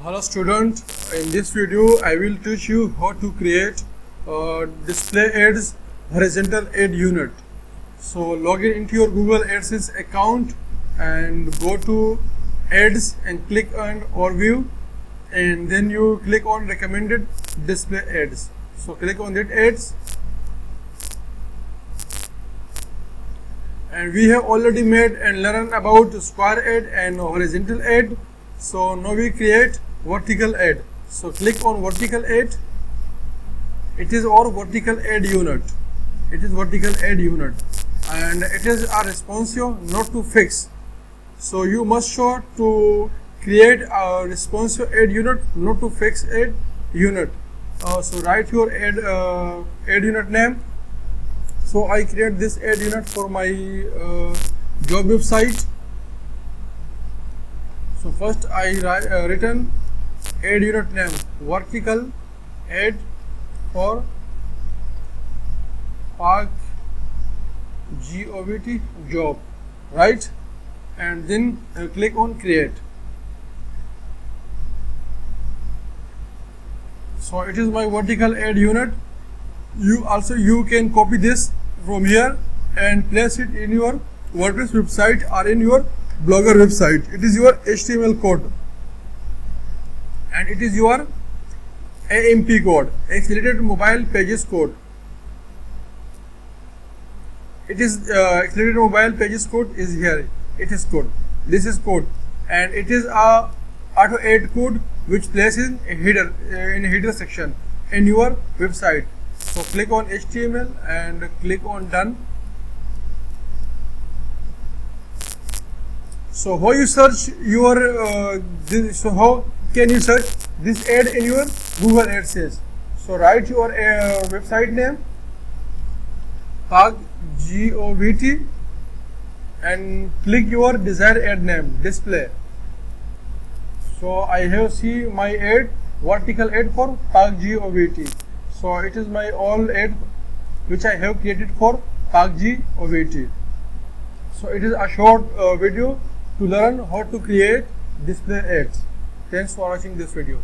Hello student, in this video I will teach you how to create display ads horizontal ad unit. So log in into your Google AdSense account and go to ads and click on overview, and then you click on recommended display ads. So click on that ads, and we have already made and learned about square ad and horizontal ad. So now we create vertical ad. So click on vertical ad. It is our vertical ad unit. It is vertical ad unit, and it is a responsive, not to fix. So you must sure to create a responsive ad unit, not to fix ad unit. So write your ad unit name. So I create this ad unit for my job website. So first I written ad unit name vertical ad for park govt job, right? And then click on create. So it is my vertical ad unit. You can copy this from here and place it in your WordPress website or in your Blogger website. It is your HTML code, and it is your AMP code, accelerated mobile pages code. It is accelerated mobile pages code is here. It is code. This is code, and it is a auto add code which places a header in a header section in your website. So click on HTML and click on done. So how you search your so how can you search this ad in your Google AdSense? So write your website name park govt and click your desired ad name display. So I have see my ad vertical ad for park govt. So it is my all ad which I have created for park govt. So it is a short video to learn how to create display ads. Thanks for watching this video.